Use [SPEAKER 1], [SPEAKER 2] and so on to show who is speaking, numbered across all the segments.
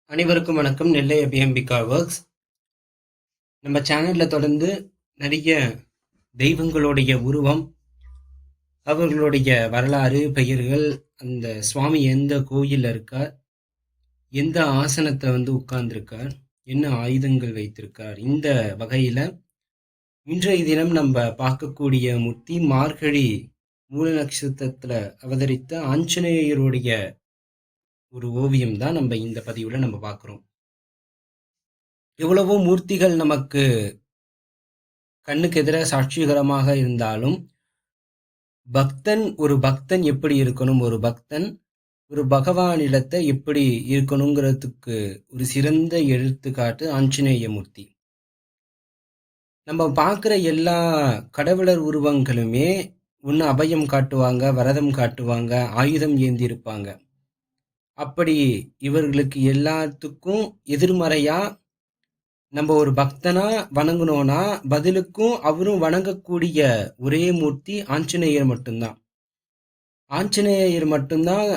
[SPEAKER 1] அனைவருக்கும் வணக்கம். நெல்லை அபியம்பிகா ஒர்க்ஸ். நம்ம சேனல்ல தொடர்ந்து நிறைய தெய்வங்களுடைய உருவம், அவர்களுடைய வரலாறு, பெயர்கள், அந்த சுவாமி எந்த கோயில்ல இருக்கார், எந்த ஆசனத்துல உட்கார்ந்திருக்கார், என்ன ஆயுதங்கள் வைத்திருக்கார், இந்த வகையில இன்றைய தினம் நம்ம பார்க்கக்கூடிய மூர்த்தி மார்கழி மூல நட்சத்திரத்துல அவதரித்த ஆஞ்சநேயருடைய ஒரு ஓவியம் தான் நம்ம இந்த பதிவுல நம்ம பார்க்கிறோம். எவ்வளவோ மூர்த்திகள் நமக்கு கண்ணுக்கு எதிர சாட்சிகரமாக இருந்தாலும், ஒரு பக்தன் எப்படி இருக்கணும், ஒரு பக்தன் ஒரு பகவானிடத்தை எப்படி இருக்கணுங்கிறதுக்கு ஒரு சிறந்த எடுத்துக்காட்டு ஆஞ்சநேய மூர்த்தி. நம்ம பார்க்குற எல்லா கடவுளர் உருவங்களுமே ஒன்று அபயம் காட்டுவாங்க, வரதம் காட்டுவாங்க, ஆயுதம் ஏந்தி இருப்பாங்க. அப்படி இவர்களுக்கு எல்லாத்துக்கும் எதிர்மறையா நம்ம ஒரு பக்தனா வணங்கணும்னா பதிலுக்கும் அவரும் வணங்கக்கூடிய ஒரே மூர்த்தி ஆஞ்சநேயர் மட்டும்தான். ஆஞ்சநேயர் மட்டும்தான்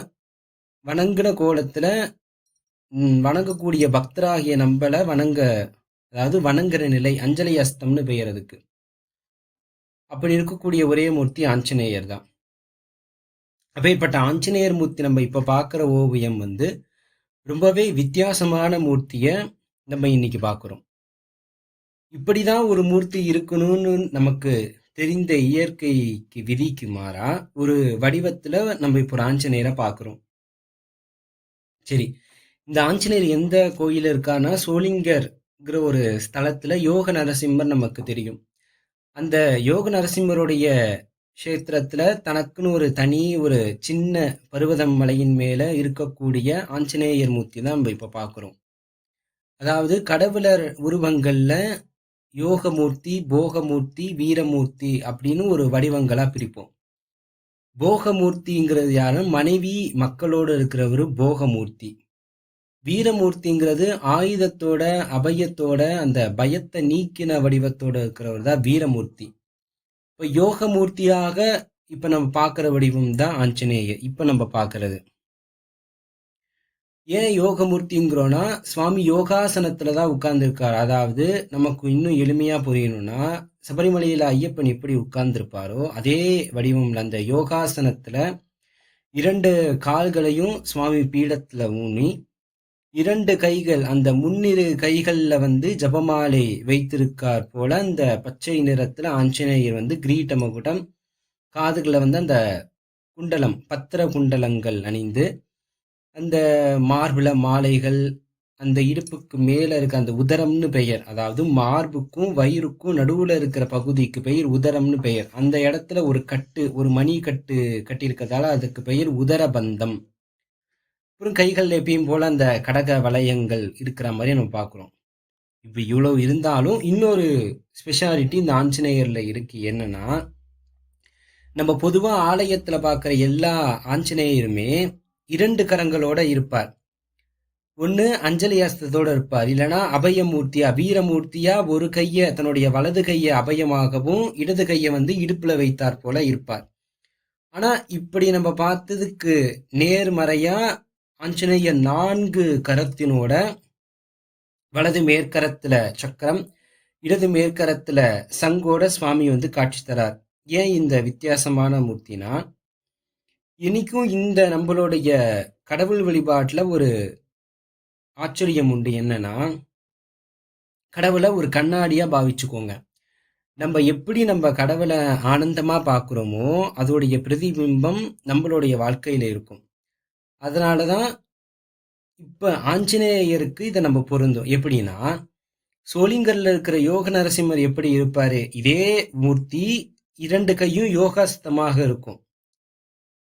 [SPEAKER 1] வணங்குற கோலத்துல வணங்கக்கூடிய பக்தராகிய நம்மள அதாவது வணங்குற நிலை, அஞ்சலி அஸ்தம்னு பெயர் அதுக்கு. அப்படி இருக்கக்கூடிய ஒரே மூர்த்தி ஆஞ்சநேயர் தான். அப்பேற்பட்ட ஆஞ்சநேயர் மூர்த்தி நம்ம இப்ப பார்க்குற ஓவியம் ரொம்பவே வித்தியாசமான மூர்த்திய நம்ம இன்னைக்கு பார்க்குறோம். இப்படிதான் ஒரு மூர்த்தி இருக்கணும்னு நமக்கு தெரிந்த இயற்கைக்கு விதிக்கு மாறா ஒரு வடிவத்துல நம்ம இப்போ ஒரு ஆஞ்சநேயரை பார்க்குறோம். சரி, இந்த ஆஞ்சநேயர் எந்த கோயில இருக்கான்னா சோளிங்கர்ங்கிற ஒரு ஸ்தலத்துல யோக நரசிம்மர் நமக்கு தெரியும். அந்த யோக நரசிம்மருடைய கஷேத்திரத்துல தனக்குன்னு ஒரு தனி ஒரு சின்ன பர்வதம் மலையின் மேல இருக்கக்கூடிய ஆஞ்சநேயர் மூர்த்தி தான் நம்ம இப்ப பார்க்கிறோம். அதாவது கடவுளர் உருவங்கள்ல யோகமூர்த்தி, போகமூர்த்தி, வீரமூர்த்தி அப்படின்னு ஒரு வடிவங்களா பிரிப்போம். போகமூர்த்திங்கிறது யாரும் மனைவி மக்களோடு இருக்கிறவரு போகமூர்த்தி. வீரமூர்த்திங்கிறது ஆயுதத்தோட அபயத்தோட அந்த பயத்தை நீக்கின வடிவத்தோட இருக்கிறவர் தான் வீரமூர்த்தி. இப்போ யோகமூர்த்தியாக இப்ப நம்ம பார்க்கிற வடிவம் தான் ஆஞ்சநேயர் இப்ப நம்ம பார்க்கறது. ஏன் யோகமூர்த்திங்கிறோம்னா சுவாமி யோகாசனத்துலதான் உட்கார்ந்துருக்காரு. அதாவது நமக்கு இன்னும் எளிமையா புரியணும்னா சபரிமலையில ஐயப்பன் எப்படி உட்கார்ந்துருப்பாரோ அதே வடிவம்ல அந்த யோகாசனத்துல 2 கால்களையும் சுவாமி பீடத்துல ஊனி 2 கைகள் அந்த முன்னிரு கைகள்ல ஜபமாலை வைத்திருக்கார் போல அந்த பச்சை நிறத்துல ஆஞ்சநேயர் கிரீட மகுடம், காதுகளை அந்த குண்டலம், பத்திர குண்டலங்கள் அணிந்து, அந்த மார்புல மாலைகள், அந்த இடுப்புக்கு மேல இருக்க அந்த உதரம்னு பெயர், அதாவது மார்புக்கும் வயிறுக்கும் நடுவுல இருக்கிற பகுதிக்கு பெயர் உதரம்னு பெயர். அந்த இடத்துல ஒரு மணி கட்டு கட்டியிருக்கிறதால அதுக்கு பெயர் உதரபந்தம். அப்புறம் கைகள் எப்பயும் போல அந்த கடக வளையங்கள் இருக்கிற மாதிரி நம்ம பார்க்குறோம். இப்ப இவ்வளவு இருந்தாலும் இன்னொரு ஸ்பெஷாலிட்டி இந்த ஆஞ்சநேயர்ல இருக்கு. என்னன்னா, நம்ம பொதுவா ஆலயத்துல பார்க்குற எல்லா ஆஞ்சநேயருமே 2 கரங்களோட இருப்பார். ஒண்ணு அஞ்சலி அஸ்தத்தோட இருப்பார், இல்லைன்னா அபயமூர்த்தியா வீரமூர்த்தியா ஒரு கைய தன்னுடைய வலது கைய அபயமாகவும் இடது கைய இடுப்புல வைத்தார் போல இருப்பார். ஆனா இப்படி நம்ம பார்த்ததுக்கு நேர்மறையா ஆஞ்சநேயர் 4 கரத்தினோட வலது மேற்கரத்துல சக்கரம், இடது மேற்கரத்துல சங்கோட சுவாமி காட்சி தரார். ஏன் இந்த வித்தியாசமான மூர்த்தினா, இன்னைக்கும் இந்த நம்மளுடைய கடவுள் வழிபாட்டுல ஒரு ஆச்சரியம் உண்டு. என்னன்னா, கடவுளை ஒரு கண்ணாடியா பாவிச்சுக்கோங்க. நம்ம எப்படி நம்ம கடவுளை ஆனந்தமா பார்க்குறோமோ அதோடைய பிரதிபிம்பம் நம்மளுடைய வாழ்க்கையில இருக்கும். அதனாலதான் இப்ப ஆஞ்சநேயருக்கு இதை நம்ம பொருந்தும். எப்படின்னா, சோளிங்கர்ல இருக்கிற யோக நரசிம்மர் எப்படி இருப்பாரு, இதே மூர்த்தி 2 கையும் யோகாஸ்தமாக இருக்கும்.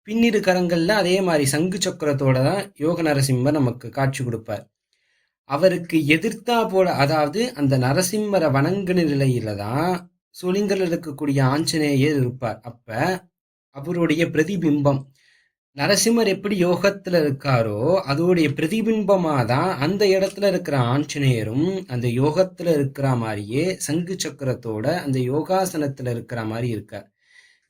[SPEAKER 1] பின்னிரு கரங்கள்ல அதே மாதிரி சங்கு சக்கரத்தோட தான் யோக நரசிம்மர் நமக்கு காட்சி கொடுப்பார். அவருக்கு எதிர்த்தா போல, அதாவது அந்த நரசிம்மரை வணங்கின நிலையில தான் சோளிங்கர்ல இருக்கக்கூடிய ஆஞ்சநேயர் இருப்பார். அப்ப அவருடைய பிரதிபிம்பம் நரசிம்மர் எப்படி யோகத்துல இருக்காரோ அதோடைய பிரதிபிம்பமா தான் அந்த இடத்துல இருக்கிற ஆஞ்சநேயரும் அந்த யோகத்துல இருக்கிற மாதிரியே சங்கு சக்கரத்தோட அந்த யோகாசனத்துல இருக்கிற மாதிரி இருக்கார்.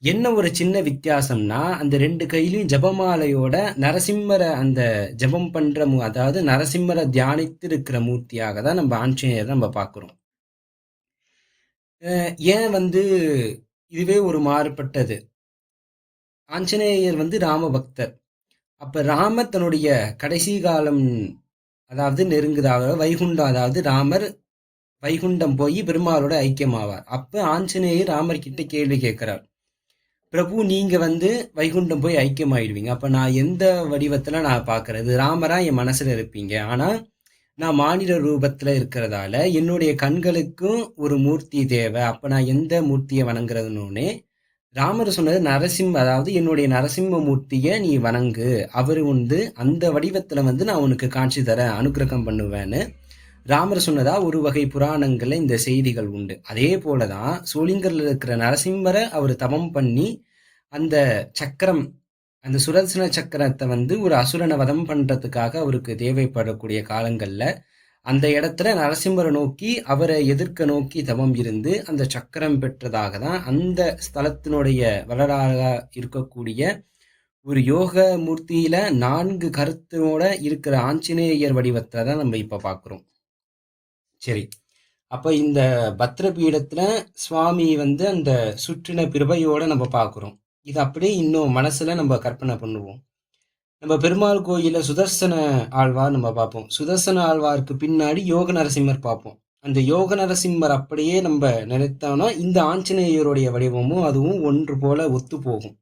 [SPEAKER 1] என்ன ஒரு சின்ன வித்தியாசம்னா, அந்த 2 கையிலயும் ஜெபமாலையோட நரசிம்மர அந்த ஜெபம் பண்ற அதாவது நரசிம்மர தியானித்து இருக்கிற மூர்த்தியாக தான் நம்ம ஆஞ்சநேயரை நம்ம பார்க்கிறோம். ஏன் வந்து இதுவே ஒரு மாறுபட்டது. ஆஞ்சநேயர் வந்து ராம பக்தர். அப்ப ராமர் தன்னுடைய கடைசி காலம் அதாவது நெருங்குதாக வைகுண்டம், அதாவது ராமர் வைகுண்டம் போய் பெருமாளோட ஐக்கியமாவார். அப்ப ஆஞ்சநேயர் ராமர் கிட்ட கேள்வி கேட்கிறார். பிரபு, நீங்க வந்து வைகுண்டம் போய் ஐக்கியமாயிடுவீங்க. அப்ப நான் எந்த வடிவத்துல நான் பார்க்கறது? ராமரா என் மனசுல இருப்பீங்க. ஆனா நான் மானிட ரூபத்துல இருக்கிறதால என்னுடைய கண்களுக்கும் ஒரு மூர்த்தி தேவை. அப்ப நான் எந்த மூர்த்தியை வணங்குறதுன்னு ராமர் சொன்னது நரசிம்ம, அதாவது என்னுடைய நரசிம்ம மூர்த்தியை நீ வணங்கு. அவரு வந்து அந்த வடிவத்துல வந்து நான் உனக்கு காட்சி தரேன், அனுக்கிரகம் பண்ணுவேன்னு ராமர் சொன்னதா ஒரு வகை புராணங்கள்ல இந்த செய்திகள் உண்டு. அதே போலதான் சோளிங்கர்ல இருக்கிற நரசிம்மரை அவர் தவம் பண்ணி அந்த சக்கரம், அந்த சுதர்சன சக்கரத்தை வந்து ஒரு அசுரனை வதம் பண்றதுக்காக அவருக்கு தேவைப்படக்கூடிய காலங்கள்ல அந்த இடத்துல நரசிம்மரை நோக்கி அவரை எதிர்க்க நோக்கி தவம் இருந்து அந்த சக்கரம் பெற்றதாக தான் அந்த ஸ்தலத்தினுடைய வரலாறா இருக்கக்கூடிய ஒரு யோக மூர்த்தியில 4 கருத்தோட இருக்கிற ஆஞ்சநேயர் வடிவத்தை தான் நம்ம இப்ப பார்க்கிறோம். சரி, அப்ப இந்த பத்ர பீடத்துல சுவாமி வந்து அந்த சுற்றின பிறவையோட நம்ம பார்க்கிறோம். இது அப்படியே இன்னும் மனசுல நம்ம கற்பனை பண்ணுவோம். நம்ம பெருமாள் கோயில சுதர்சன ஆழ்வார் நம்ம பார்ப்போம். சுதர்சன ஆழ்வாருக்கு பின்னாடி யோக நரசிம்மர் பார்ப்போம். அந்த யோக நரசிம்மர் அப்படியே நம்ம நினைத்தோம்னா இந்த ஆஞ்சநேயருடைய வடிவமும் அதுவும் ஒன்று போல ஒத்து போகும்.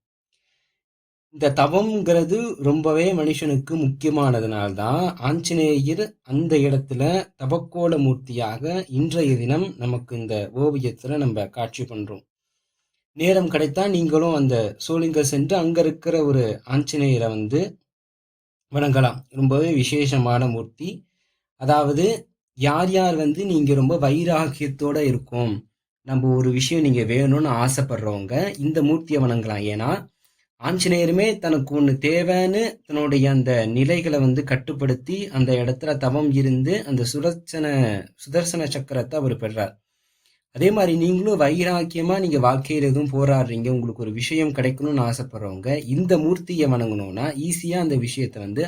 [SPEAKER 1] இந்த தவம்ங்கிறது ரொம்பவே மனுஷனுக்கு முக்கியமானதுனால்தான் ஆஞ்சநேயர் அந்த இடத்துல தபக்கோல மூர்த்தியாக இன்றைய தினம் நமக்கு இந்த ஓவியத்துல நம்ம காட்சி பண்றோம். நேரம் கிடைத்தா நீங்களும் அந்த சோளிங்கர் சென்று அங்க இருக்கிற ஒரு ஆஞ்சநேயரை வந்து வணங்கலாம். ரொம்பவே விசேஷமான மூர்த்தி. அதாவது யார் யார் வந்து நீங்க ரொம்ப வைராகியத்தோட இருக்கும், நம்ம ஒரு விஷயம் நீங்க வேணும்னு ஆசைப்படுறவங்க இந்த மூர்த்தியை வணங்கலாம். ஏன்னா ஆஞ்சநேயருமே தனக்கு ஒண்ணு தேவைன்னு தன்னுடைய அந்த நிலைகளை வந்து கட்டுப்படுத்தி அந்த இடத்துல தவம் இருந்து அந்த சுதர்சன சக்கரத்தை அவர் பெறார். அதே மாதிரி நீங்களும் வைராக்கியமா நீங்க வாழ்க்கையில எதுவும் போராடுறீங்க, உங்களுக்கு ஒரு விஷயம் கிடைக்கணும்னு ஆசைப்படுறவங்க இந்த மூர்த்தியை வணங்கணும்னா ஈஸியா அந்த விஷயத்தை வந்து